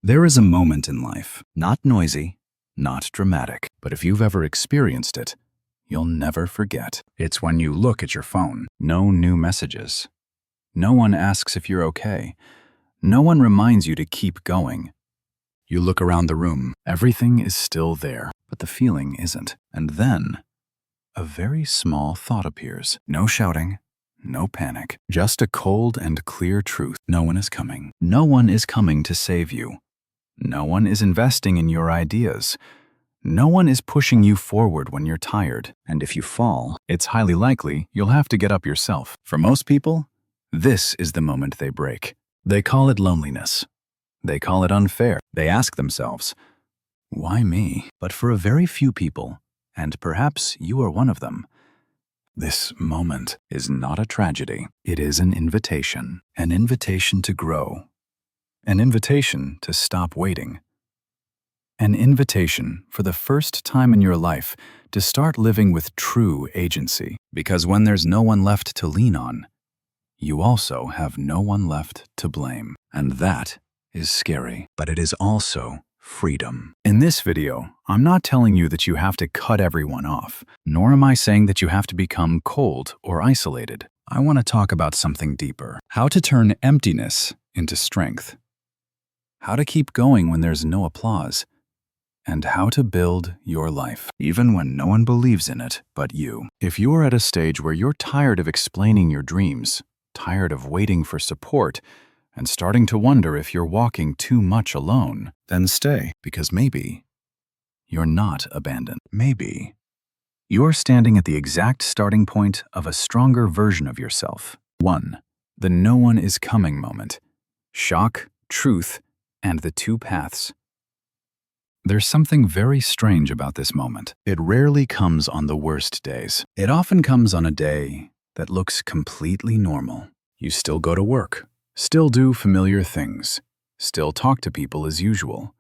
There is a moment in life, not noisy, not dramatic, but if you've ever experienced it, you'll never forget. It's when you look at your phone. No new messages. No one asks if you're okay. No one reminds you to keep going. You look around the room. Everything is still there, but the feeling isn't. And then, a very small thought appears. No shouting, no panic, just a cold and clear truth. No one is coming. No one is coming to save you. No one is investing in your ideas. No one is pushing you forward when you're tired. And if you fall, it's highly likely you'll have to get up yourself. For most people, this is the moment they break. They call it loneliness. They call it unfair. They ask themselves, why me? But for a very few people, and perhaps you are one of them, this moment is not a tragedy. It is an invitation to grow, an invitation to stop waiting, an invitation for the first time in your life to start living with true agency. Because when there's no one left to lean on, you also have no one left to blame. And that is scary, but it is also freedom. In this video, I'm not telling you that you have to cut everyone off, nor am I saying that you have to become cold or isolated. I want to talk about something deeper. How to turn emptiness into strength. How to keep going when there's no applause. And how to build your life, even when no one believes in it but you. If you are at a stage where you're tired of explaining your dreams, tired of waiting for support, and starting to wonder if you're walking too much alone, then stay, because maybe you're not abandoned. Maybe you're standing at the exact starting point of a stronger version of yourself. 1. The no one is coming moment. Shock, truth, and the two paths. There's something very strange about this moment. It rarely comes on the worst days. It often comes on a day that looks completely normal. You still go to work, still do familiar things, still talk to people as usual.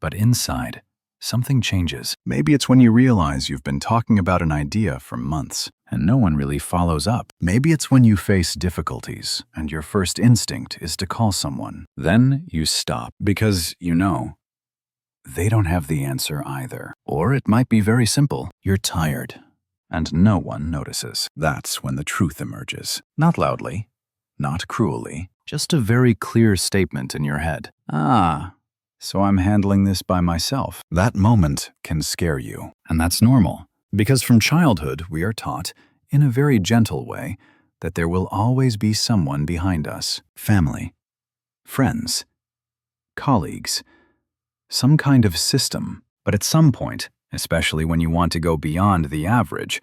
But inside, something changes. Maybe it's when you realize you've been talking about an idea for months and no one really follows up. Maybe it's when you face difficulties and your first instinct is to call someone. Then you stop because you know they don't have the answer either. Or it might be very simple. You're tired and no one notices. That's when the truth emerges. Not loudly, not cruelly, just a very clear statement in your head. So I'm handling this by myself. That moment can scare you, and that's normal. Because from childhood, we are taught, in a very gentle way, that there will always be someone behind us. Family, friends, colleagues, some kind of system. But at some point, especially when you want to go beyond the average,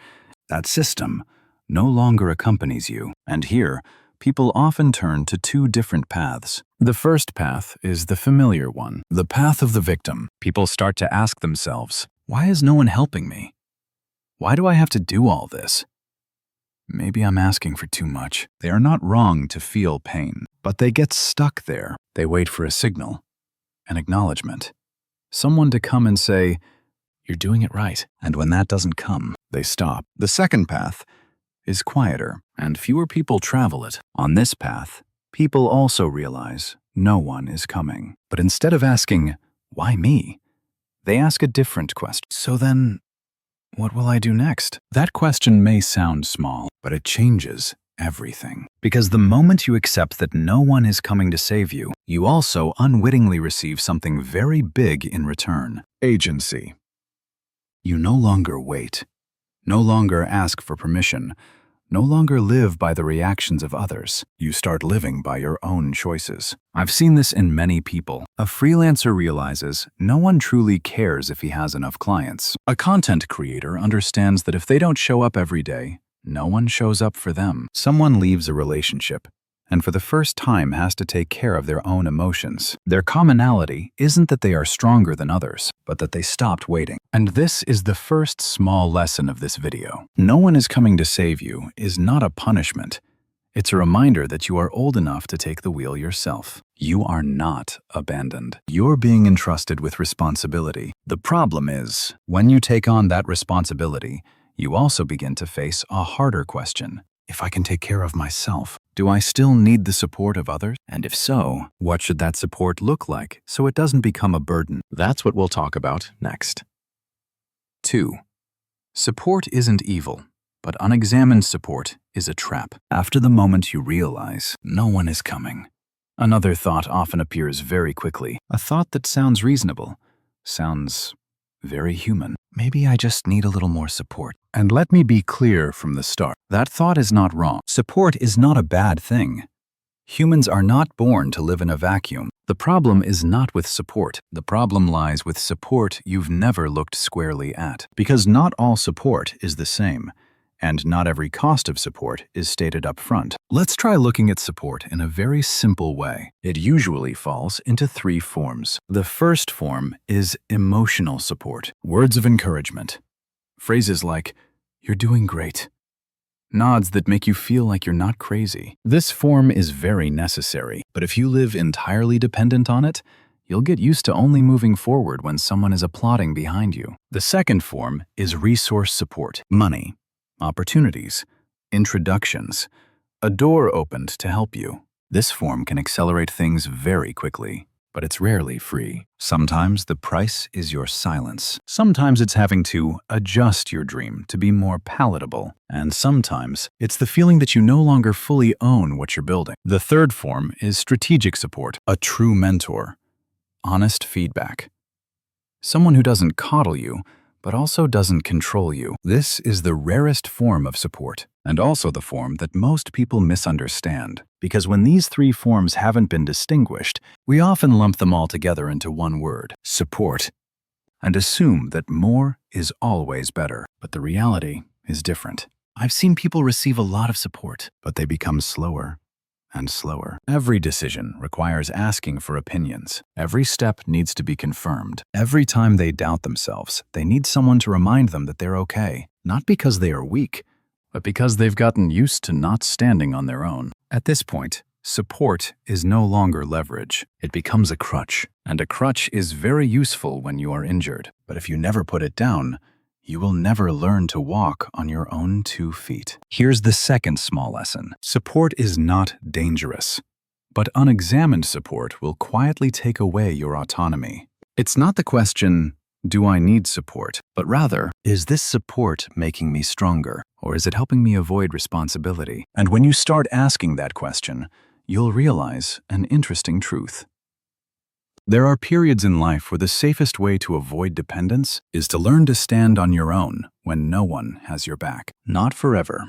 that system no longer accompanies you. And here, people often turn to two different paths. The first path is the familiar one, the path of the victim. People start to ask themselves, why is no one helping me? Why do I have to do all this? Maybe I'm asking for too much. They are not wrong to feel pain, but they get stuck there. They wait for a signal, an acknowledgement, someone to come and say, you're doing it right. And when that doesn't come, they stop. The second path is quieter, and fewer people travel it. On this path, people also realize no one is coming. But instead of asking, why me? They ask a different question. So then, what will I do next? That question may sound small, but it changes everything. Because the moment you accept that no one is coming to save you, you also unwittingly receive something very big in return. Agency. You no longer wait, no longer ask for permission, no longer live by the reactions of others. You start living by your own choices. I've seen this in many people. A freelancer realizes no one truly cares if he has enough clients. A content creator understands that if they don't show up every day, no one shows up for them. Someone leaves a relationship, and for the first time has to take care of their own emotions. Their commonality isn't that they are stronger than others, but that they stopped waiting. And this is the first small lesson of this video. No one is coming to save you is not a punishment. It's a reminder that you are old enough to take the wheel yourself. You are not abandoned. You're being entrusted with responsibility. The problem is, when you take on that responsibility, you also begin to face a harder question. if I can take care of myself? Do I still need the support of others? And if so, what should that support look like so it doesn't become a burden? That's what we'll talk about next. 2. Support isn't evil, but unexamined support is a trap. After the moment you realize no one is coming, another thought often appears very quickly. A thought that sounds reasonable, sounds very human. Maybe I just need a little more support. And let me be clear from the start. That thought is not wrong. Support is not a bad thing. Humans are not born to live in a vacuum. The problem is not with support. The problem lies with support you've never looked squarely at. Because not all support is the same, and not every cost of support is stated up front. Let's try looking at support in a very simple way. It usually falls into 3 forms. The first form is emotional support. Words of encouragement. Phrases like, "You're doing great." Nods that make you feel like you're not crazy. This form is very necessary, but if you live entirely dependent on it, you'll get used to only moving forward when someone is applauding behind you. The second form is resource support. Money, opportunities, introductions, a door opened to help you. This form can accelerate things very quickly, but it's rarely free. Sometimes the price is your silence. Sometimes it's having to adjust your dream to be more palatable. And sometimes it's the feeling that you no longer fully own what you're building. The third form is strategic support, a true mentor, honest feedback. Someone who doesn't coddle you, but also doesn't control you. This is the rarest form of support, and also the form that most people misunderstand. Because when these 3 forms haven't been distinguished, we often lump them all together into one word, support, and assume that more is always better. But the reality is different. I've seen people receive a lot of support, but they become slower and slower. Every decision requires asking for opinions. Every step needs to be confirmed. Every time they doubt themselves, they need someone to remind them that they're okay, not because they are weak, but because they've gotten used to not standing on their own. At this point, support is no longer leverage. It becomes a crutch, and a crutch is very useful when you are injured. But if you never put it down, you will never learn to walk on your own 2 feet. Here's the second small lesson. Support is not dangerous, but unexamined support will quietly take away your autonomy. It's not the question, do I need support? But rather, is this support making me stronger, or is it helping me avoid responsibility? And when you start asking that question, you'll realize an interesting truth. There are periods in life where the safest way to avoid dependence is to learn to stand on your own when no one has your back. Not forever,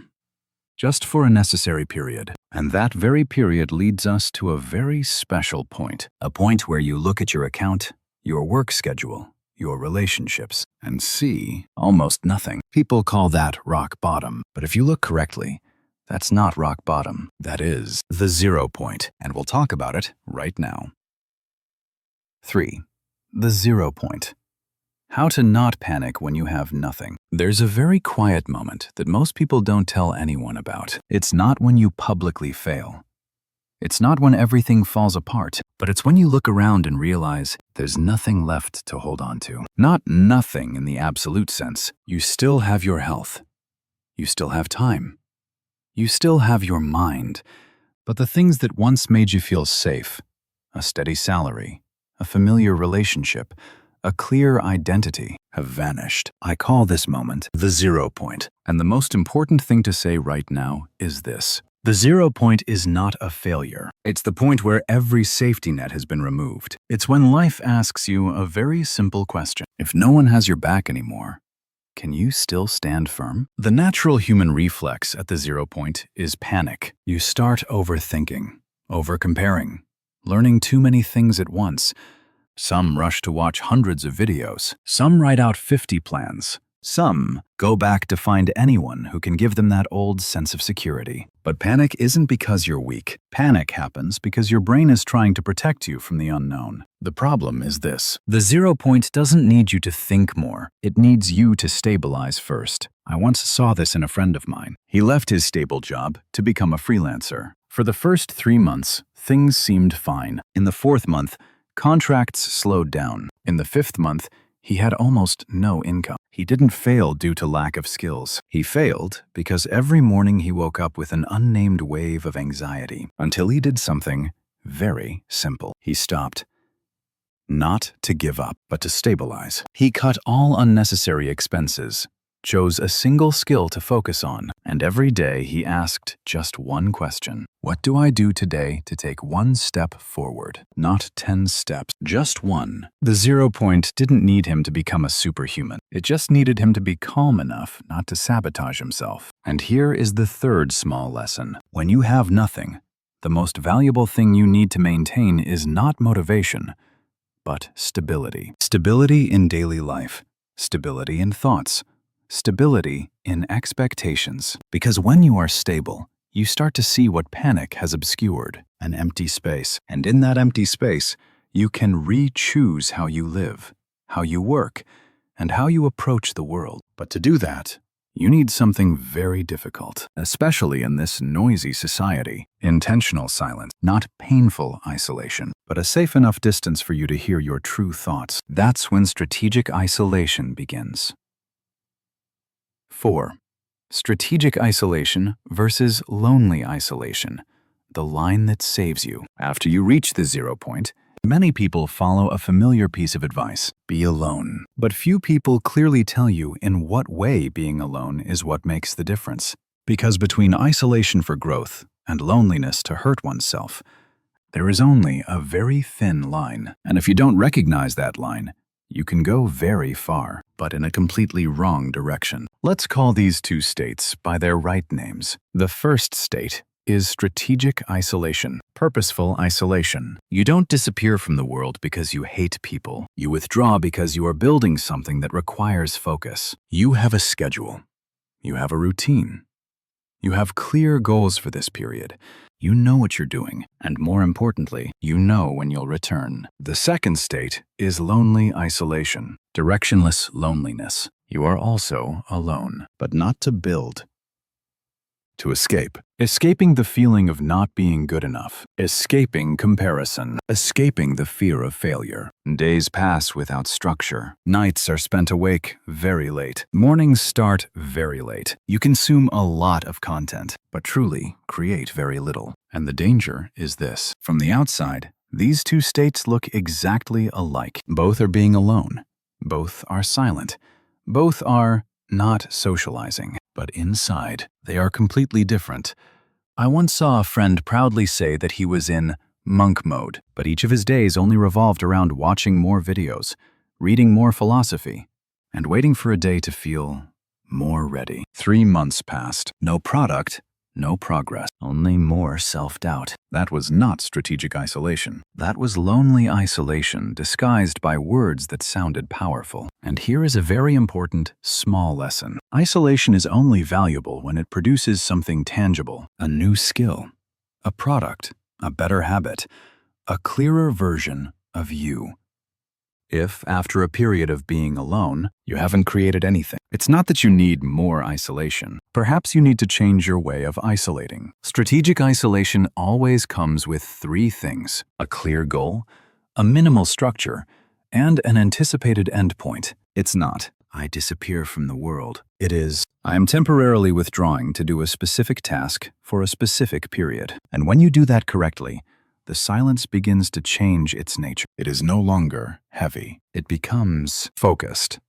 just for a necessary period. And that very period leads us to a very special point. A point where you look at your account, your work schedule, your relationships, and see almost nothing. People call that rock bottom. But if you look correctly, that's not rock bottom. That is the 0 point. And we'll talk about it right now. 3. The 0 point. How to not panic when you have nothing. There's a very quiet moment that most people don't tell anyone about. It's not when you publicly fail. It's not when everything falls apart, but it's when you look around and realize there's nothing left to hold on to. Not nothing in the absolute sense. You still have your health. You still have time. You still have your mind. But the things that once made you feel safe, a steady salary, a familiar relationship, a clear identity, have vanished. I call this moment the 0 point. And the most important thing to say right now is this. The 0 point is not a failure. It's the point where every safety net has been removed. It's when life asks you a very simple question. If no one has your back anymore, can you still stand firm? The natural human reflex at the 0 point is panic. You start overthinking, overcomparing, learning too many things at once. Some rush to watch hundreds of videos. Some write out 50 plans. Some go back to find anyone who can give them that old sense of security. But panic isn't because you're weak. Panic happens because your brain is trying to protect you from the unknown. The problem is this. The 0 point doesn't need you to think more. It needs you to stabilize first. I once saw this in a friend of mine. He left his stable job to become a freelancer. For the first 3 months, things seemed fine. In the 4th month, contracts slowed down. In the 5th month, He had almost no income. He didn't fail due to lack of skills. He failed because every morning he woke up with an unnamed wave of anxiety until he did something very simple. He stopped. Not to give up, but to stabilize. He cut all unnecessary expenses, chose a single skill to focus on, and every day he asked just one question. What do I do today to take one step forward? Not 10 steps, just one. The 0 point didn't need him to become a superhuman. It just needed him to be calm enough not to sabotage himself. And here is the third small lesson. When you have nothing, the most valuable thing you need to maintain is not motivation, but stability. Stability in daily life, stability in thoughts, stability in expectations. Because when you are stable, you start to see what panic has obscured, an empty space. And in that empty space, you can re-choose how you live, how you work, and how you approach the world. But to do that, you need something very difficult, especially in this noisy society. Intentional silence, not painful isolation, but a safe enough distance for you to hear your true thoughts. That's when strategic isolation begins. 4. Strategic isolation versus lonely isolation, the line that saves you. After you reach the 0 point, many people follow a familiar piece of advice: be alone. But few people clearly tell you in what way being alone is what makes the difference. Because between isolation for growth and loneliness to hurt oneself, there is only a very thin line. And if you don't recognize that line, you can go very far, but in a completely wrong direction. Let's call these two states by their right names. The first state is strategic isolation, purposeful isolation. You don't disappear from the world because you hate people. You withdraw because you are building something that requires focus. You have a schedule. You have a routine. You have clear goals for this period. You know what you're doing, and more importantly, you know when you'll return. The second state is lonely isolation, directionless loneliness. You are also alone, but not to build, to escape. Escaping the feeling of not being good enough. Escaping comparison. Escaping the fear of failure. Days pass without structure. Nights are spent awake very late. Mornings start very late. You consume a lot of content, but truly create very little. And the danger is this. From the outside, these two states look exactly alike. Both are being alone. Both are silent. Both are not socializing. But inside, they are completely different. I once saw a friend proudly say that he was in monk mode, but each of his days only revolved around watching more videos, reading more philosophy, and waiting for a day to feel more ready. 3 months passed. No product, no progress, only more self-doubt. That was not strategic isolation. That was lonely isolation disguised by words that sounded powerful. And here is a very important, small lesson. Isolation is only valuable when it produces something tangible, a new skill, a product, a better habit, a clearer version of you. If, after a period of being alone, you haven't created anything, it's not that you need more isolation. Perhaps you need to change your way of isolating. Strategic isolation always comes with 3 things: a clear goal, a minimal structure, and an anticipated endpoint. It's not, I disappear from the world. It is, I am temporarily withdrawing to do a specific task for a specific period. And when you do that correctly, the silence begins to change its nature. It is no longer heavy. It becomes focused.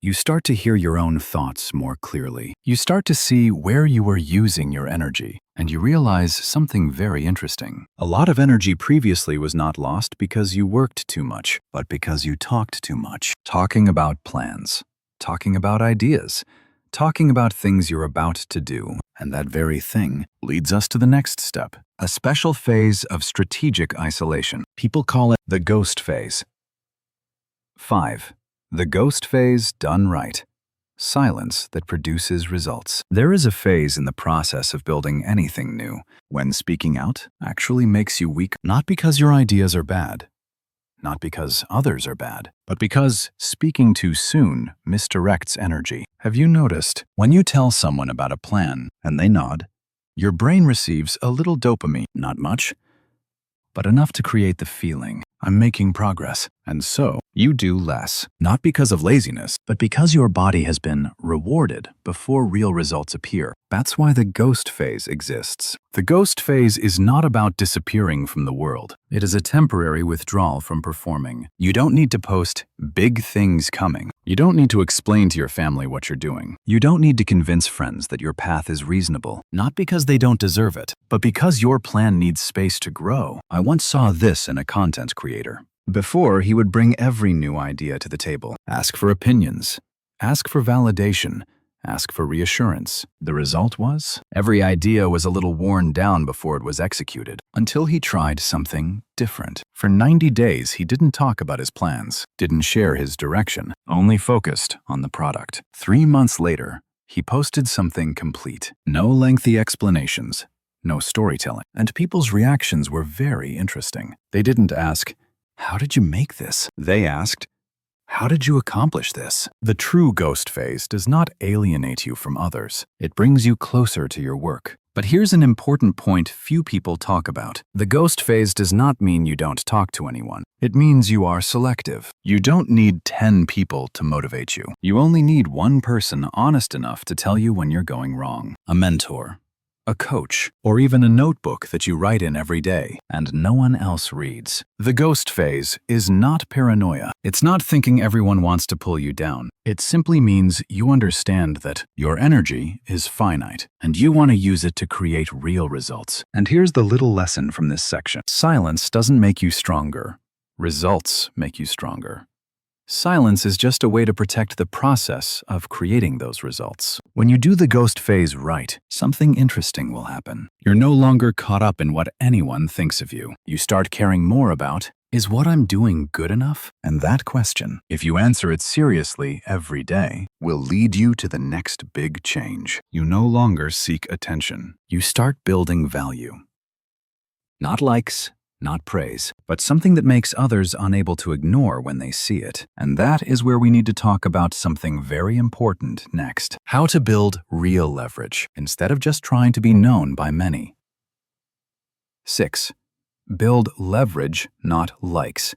You start to hear your own thoughts more clearly. You start to see where you are using your energy, and you realize something very interesting. A lot of energy previously was not lost because you worked too much, but because you talked too much. Talking about plans, talking about ideas, talking about things you're about to do. And that very thing leads us to the next step, a special phase of strategic isolation. People call it the ghost phase. 5. The ghost phase done right. Silence that produces results. There is a phase in the process of building anything new when speaking out actually makes you weak, not because your ideas are bad, not because others are bad, but because speaking too soon misdirects energy. Have you noticed when you tell someone about a plan and they nod, your brain receives a little dopamine, not much, but enough to create the feeling, I'm making progress. And so, you do less, not because of laziness, but because your body has been rewarded before real results appear. That's why the ghost phase exists. The ghost phase is not about disappearing from the world. It is a temporary withdrawal from performing. You don't need to post big things coming. You don't need to explain to your family what you're doing. You don't need to convince friends that your path is reasonable, not because they don't deserve it, but because your plan needs space to grow. I once saw this in a content creator. Before, he would bring every new idea to the table, ask for opinions, ask for validation, ask for reassurance. The result was, every idea was a little worn down before it was executed, until he tried something different. For 90 days, he didn't talk about his plans, didn't share his direction, only focused on the product. 3 months later, he posted something complete. No lengthy explanations, no storytelling, and people's reactions were very interesting. They didn't ask, "How did you make this?" They asked, "How did you accomplish this?" The true ghost phase does not alienate you from others. It brings you closer to your work. But here's an important point few people talk about. The ghost phase does not mean you don't talk to anyone. It means you are selective. You don't need 10 people to motivate you. You only need one person honest enough to tell you when you're going wrong. A mentor, a coach, or even a notebook that you write in every day and no one else reads. The ghost phase is not paranoia. It's not thinking everyone wants to pull you down. It simply means you understand that your energy is finite and you want to use it to create real results. And here's the little lesson from this section. Silence doesn't make you stronger. Results make you stronger. Silence is just a way to protect the process of creating those results. When you do the ghost phase right, something interesting will happen. You're no longer caught up in what anyone thinks of you. You start caring more about, is what I'm doing good enough? And that question, if you answer it seriously every day, will lead you to the next big change. You no longer seek attention. You start building value. Not likes, not praise, but something that makes others unable to ignore when they see it. And that is where we need to talk about something very important next. How to build real leverage, instead of just trying to be known by many. 6. Build leverage, not likes.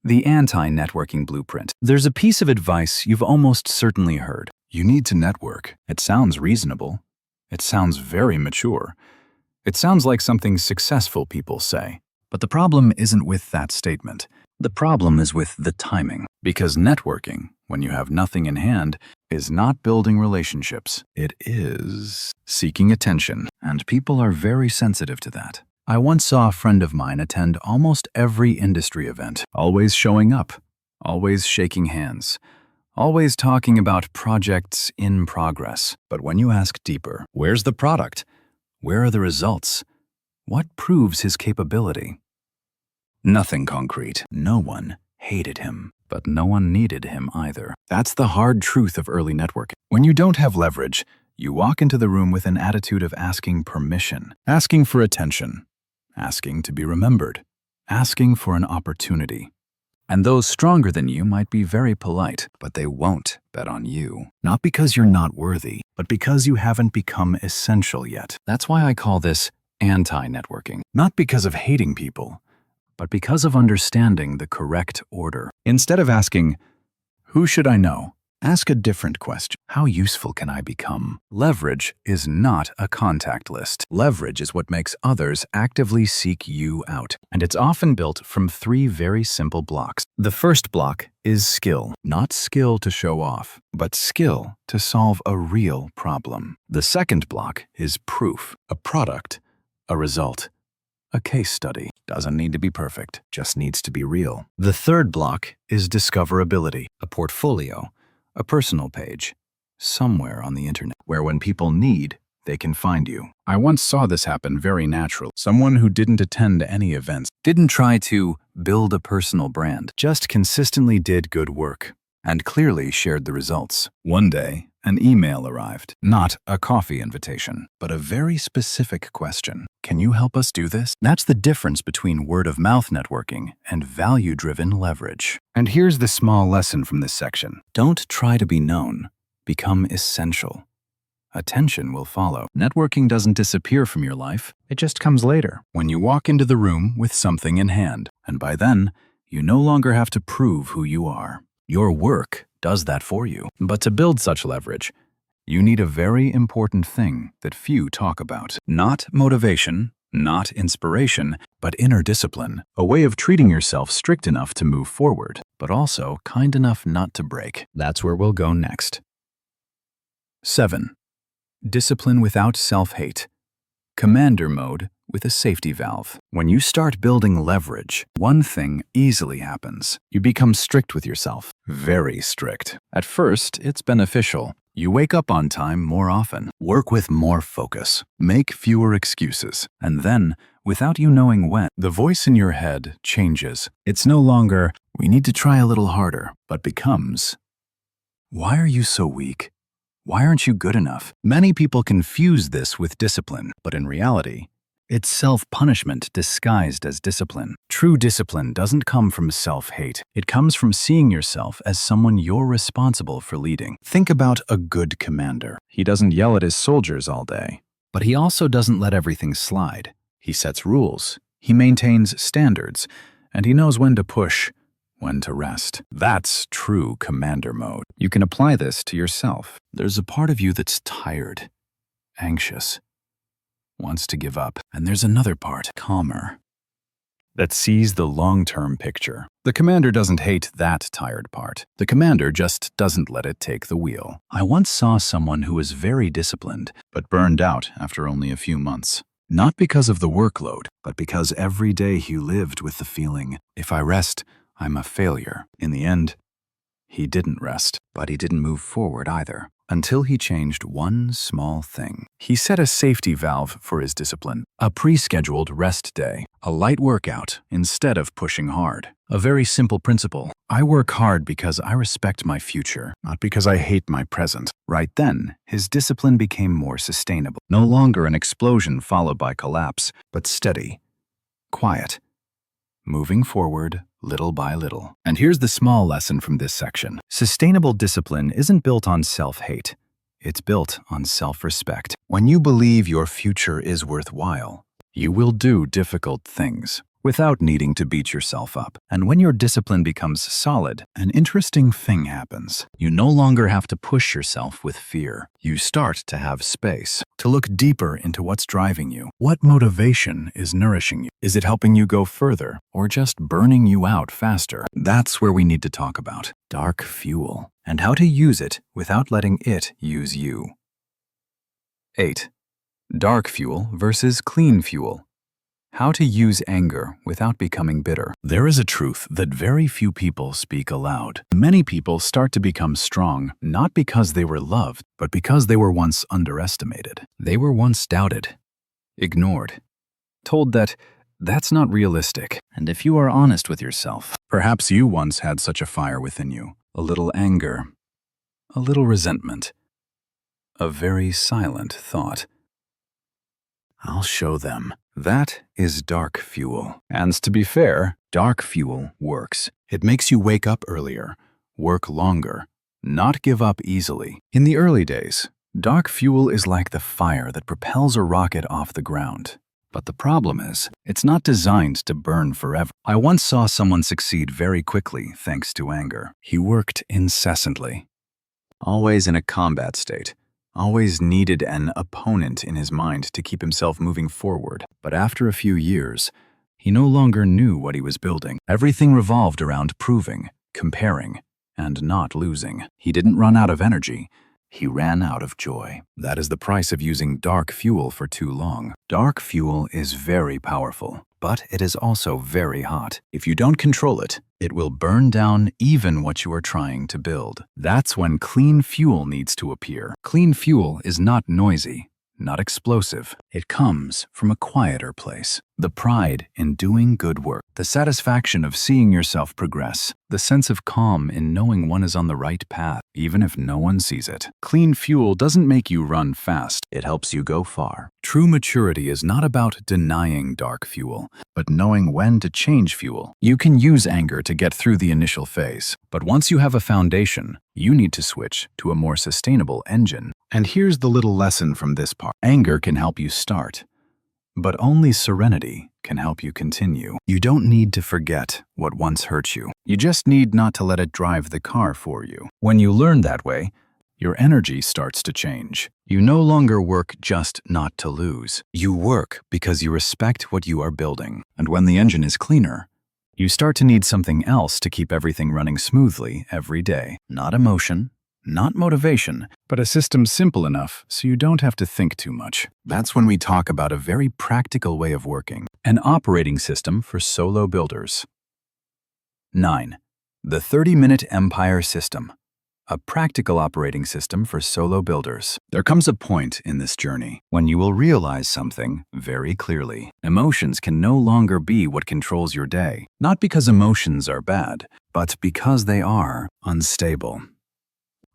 The anti-networking blueprint. There's a piece of advice you've almost certainly heard. You need to network. It sounds reasonable. It sounds very mature. It sounds like something successful people say. But the problem isn't with that statement. The problem is with the timing. Because networking, when you have nothing in hand, is not building relationships. It is seeking attention, and people are very sensitive to that. I once saw a friend of mine attend almost every industry event, always showing up, always shaking hands, always talking about projects in progress. But when you ask deeper, where's the product? Where are the results? What proves his capability? Nothing concrete. No one hated him, but no one needed him either. That's the hard truth of early networking. When you don't have leverage, you walk into the room with an attitude of asking permission, asking for attention, asking to be remembered, asking for an opportunity. And those stronger than you might be very polite, but they won't bet on you. Not because you're not worthy, but because you haven't become essential yet. That's why I call this anti-networking. Not because of hating people, but because of understanding the correct order. Instead of asking, who should I know? Ask a different question. How useful can I become? Leverage is not a contact list. Leverage is what makes others actively seek you out. And it's often built from 3 very simple blocks. The first block is skill. Not skill to show off, but skill to solve a real problem. The second block is proof. A product, a result, a case study. Doesn't need to be perfect, just needs to be real. The third block is discoverability. A portfolio, a personal page, somewhere on the internet, where when people need, they can find you. I once saw this happen very naturally. Someone who didn't attend any events, didn't try to build a personal brand, just consistently did good work, and clearly shared the results. One day, an email arrived. Not a coffee invitation, but a very specific question. Can you help us do this? That's the difference between word-of-mouth networking and value-driven leverage. And here's the small lesson from this section. Don't try to be known. Become essential. attention will follow. Networking doesn't disappear from your life. It just comes later, when you walk into the room with something in hand. And by then, you no longer have to prove who you are. Your work does that for you. But to build such leverage, you need a very important thing that few talk about. Not motivation, not inspiration, but inner discipline. A way of treating yourself strict enough to move forward, but also kind enough not to break. That's where we'll go next. 7. Discipline without self-hate. Commander mode with a safety valve. When you start building leverage, one thing easily happens. You become strict with yourself. Very strict. At first, it's beneficial. You wake up on time more often, work with more focus, make fewer excuses, and then, without you knowing when, the voice in your head changes. It's no longer, "We need to try a little harder," but becomes, "Why are you so weak? Why aren't you good enough?" Many people confuse this with discipline, but in reality, it's self-punishment disguised as discipline. True discipline doesn't come from self-hate. It comes from seeing yourself as someone you're responsible for leading. Think about a good commander. He doesn't yell at his soldiers all day, but he also doesn't let everything slide. He sets rules, he maintains standards, and he knows when to push, when to rest. That's true commander mode. You can apply this to yourself. There's a part of you that's tired, anxious, wants to give up, and there's another part, calmer, that sees the long-term picture. The commander doesn't hate that tired part. The commander just doesn't let it take the wheel. I once saw someone who was very disciplined, but burned out after only a few months. Not because of the workload, but because every day he lived with the feeling, "If I rest, I'm a failure." In the end, he didn't rest, but he didn't move forward either, until he changed one small thing. He set a safety valve for his discipline, a pre-scheduled rest day, a light workout instead of pushing hard. A very simple principle. I work hard because I respect my future, not because I hate my present. Right then, his discipline became more sustainable. No longer an explosion followed by collapse, but steady, quiet, moving forward little by little. And here's the small lesson from this section. Sustainable discipline isn't built on self-hate. It's built on self-respect. When you believe your future is worthwhile, you will do difficult things without needing to beat yourself up. And when your discipline becomes solid, an interesting thing happens. You no longer have to push yourself with fear. You start to have space, to look deeper into what's driving you. What motivation is nourishing you? Is it helping you go further, or just burning you out faster? That's where we need to talk about dark fuel, and how to use it without letting it use you. 8. Dark fuel versus clean fuel. How to use anger without becoming bitter. There is a truth that very few people speak aloud. Many people start to become strong, not because they were loved, but because they were once underestimated. They were once doubted, ignored, told that that's not realistic. And if you are honest with yourself, perhaps you once had such a fire within you. A little anger, a little resentment, a very silent thought. I'll show them. That is dark fuel. And to be fair, dark fuel works. It makes you wake up earlier, work longer, not give up easily. In the early days, dark fuel is like the fire that propels a rocket off the ground. But the problem is, it's not designed to burn forever. I once saw someone succeed very quickly thanks to anger. He worked incessantly, always in a combat state. Always needed an opponent in his mind to keep himself moving forward. But after a few years, he no longer knew what he was building. Everything revolved around proving, comparing, and not losing. He didn't run out of energy. He ran out of joy. That is the price of using dark fuel for too long. Dark fuel is very powerful, but it is also very hot. If you don't control it, it will burn down even what you are trying to build. That's when clean fuel needs to appear. Clean fuel is not noisy, not explosive. It comes from a quieter place. The pride in doing good work, the satisfaction of seeing yourself progress, the sense of calm in knowing one is on the right path, even if no one sees it. Clean fuel doesn't make you run fast. It helps you go far. True maturity is not about denying dark fuel, but knowing when to change fuel. You can use anger to get through the initial phase, but once you have a foundation, You need to switch to a more sustainable engine. And here's the little lesson from this part. Anger can help you start, but only serenity can help you continue. You don't need to forget what once hurt you. You just need not to let it drive the car for you. When you learn that way, your energy starts to change. You no longer work just not to lose. You work because you respect what you are building. And when the engine is cleaner, you start to need something else to keep everything running smoothly every day. Not emotion, not motivation, but a system simple enough so you don't have to think too much. That's when we talk about a very practical way of working. An operating system for solo builders. 9. The 30-minute empire system. A practical operating system for solo builders. There comes a point in this journey when you will realize something very clearly. Emotions can no longer be what controls your day. Not because emotions are bad, but because they are unstable.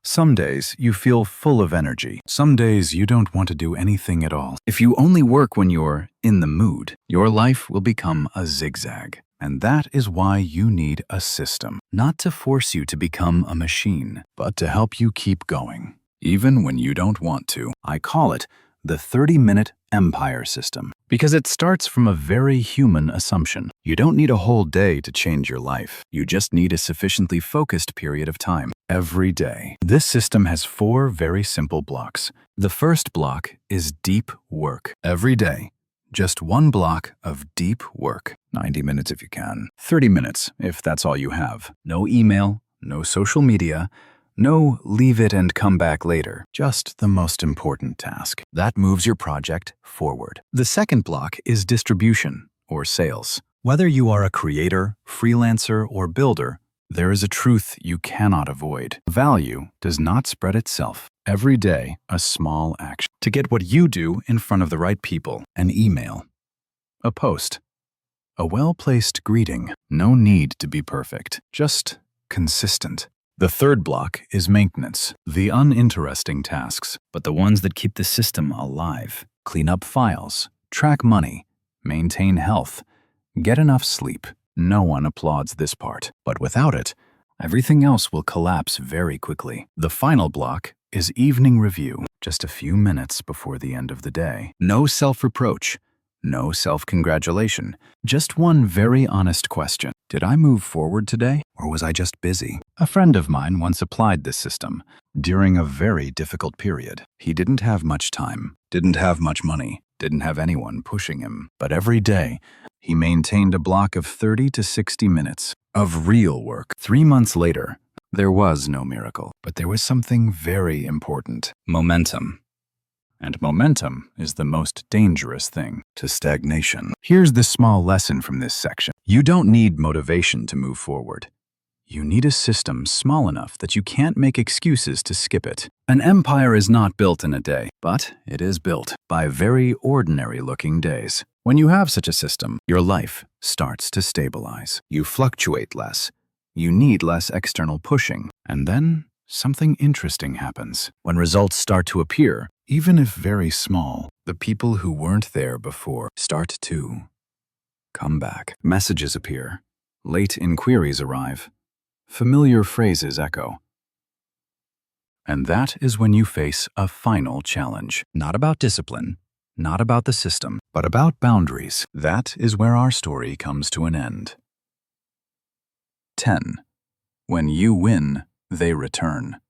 Some days you feel full of energy. Some days you don't want to do anything at all. If you only work when you're in the mood, your life will become a zigzag. And that is why you need a system, not to force you to become a machine, but to help you keep going, even when you don't want to. I call it the 30-minute empire system, because it starts from a very human assumption. You don't need a whole day to change your life. You just need a sufficiently focused period of time, every day. This system has 4 very simple blocks. The first block is deep work. Every day, just 1 block of deep work. 90 minutes if you can. 30 minutes if that's all you have. No email, no social media, no leave it and come back later. Just the most important task. That moves your project forward. The second block is distribution or sales. Whether you are a creator, freelancer, or builder, there is a truth you cannot avoid. Value does not spread itself. Every day, a small action to get what you do in front of the right people. An email, a post, a well-placed greeting. No need to be perfect, just consistent. The third block is maintenance, the uninteresting tasks, but the ones that keep the system alive. Clean up files, track money, maintain health, get enough sleep. No one applauds this part, but without it, everything else will collapse very quickly. The final block is evening review, just a few minutes before the end of the day. No self-reproach, no self-congratulation, just one very honest question. Did I move forward today, or was I just busy? A friend of mine once applied this system during a very difficult period. He didn't have much time, didn't have much money, didn't have anyone pushing him, but every day, he maintained a block of 30 to 60 minutes of real work. 3 months later, there was no miracle, but there was something very important: momentum. And momentum is the most dangerous thing to stagnation. Here's the small lesson from this section. You don't need motivation to move forward. You need a system small enough that you can't make excuses to skip it. An empire is not built in a day, but it is built by very ordinary-looking days. When you have such a system, your life starts to stabilize. You fluctuate less. You need less external pushing. And then something interesting happens. When results start to appear, even if very small, the people who weren't there before start to come back. Messages appear. Late inquiries arrive. Familiar phrases echo. And that is when you face a final challenge. Not about discipline, not about the system, but about boundaries. That is where our story comes to an end. 10. When you win, they return.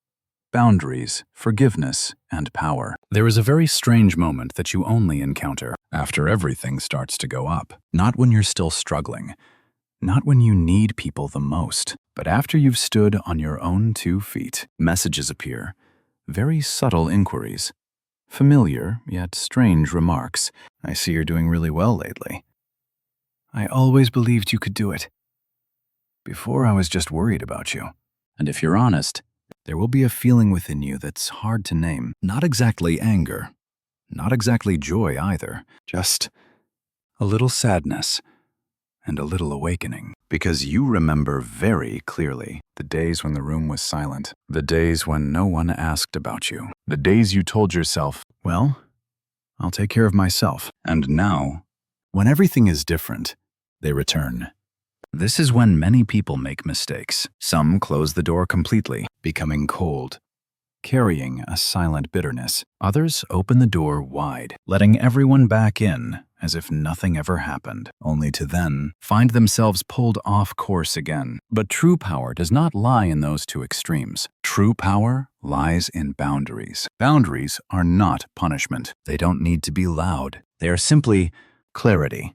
Boundaries, forgiveness, and power. There is a very strange moment that you only encounter after everything starts to go up. Not when you're still struggling. Not when you need people the most, but after you've stood on your own 2 feet. Messages appear. Very subtle inquiries. Familiar, yet strange remarks. I see you're doing really well lately. I always believed you could do it. Before I was just worried about you. And if you're honest, there will be a feeling within you that's hard to name. Not exactly anger. Not exactly joy either. Just a little sadness. And a little awakening, because you remember very clearly the days when the room was silent, the days when no one asked about you, the days you told yourself, well, I'll take care of myself. And now, when everything is different, they return. This is when many people make mistakes. Some close the door completely, becoming cold, carrying a silent bitterness. Others open the door wide, letting everyone back in as if nothing ever happened, only to then find themselves pulled off course again. But true power does not lie in those two extremes. True power lies in boundaries. Boundaries are not punishment. They don't need to be loud. They are simply clarity.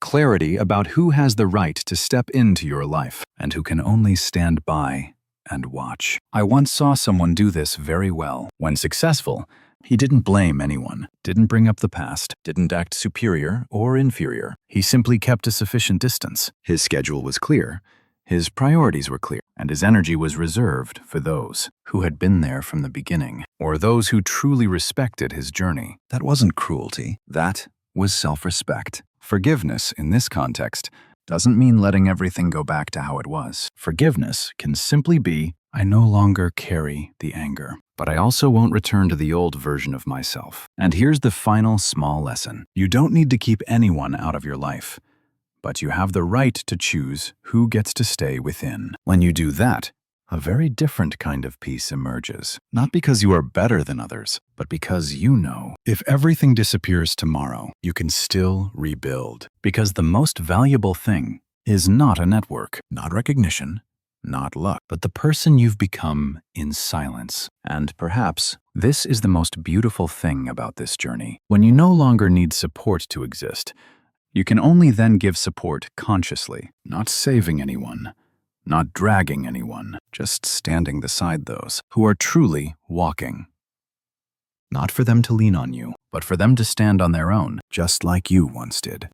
Clarity about who has the right to step into your life and who can only stand by and watch. I once saw someone do this very well. When successful, he didn't blame anyone, didn't bring up the past, didn't act superior or inferior. He simply kept a sufficient distance. His schedule was clear, his priorities were clear, and his energy was reserved for those who had been there from the beginning, or those who truly respected his journey. That wasn't cruelty. That was self-respect. Forgiveness, in this context, doesn't mean letting everything go back to how it was. Forgiveness can simply be, I no longer carry the anger, but I also won't return to the old version of myself. And here's the final small lesson. You don't need to keep anyone out of your life, but you have the right to choose who gets to stay within. When you do that, a very different kind of peace emerges. Not because you are better than others, but because you know if everything disappears tomorrow, you can still rebuild. Because the most valuable thing is not a network, not recognition, not luck, but the person you've become in silence. And perhaps this is the most beautiful thing about this journey. When you no longer need support to exist, you can only then give support consciously, not saving anyone, not dragging anyone, just standing beside those who are truly walking. Not for them to lean on you, but for them to stand on their own, just like you once did.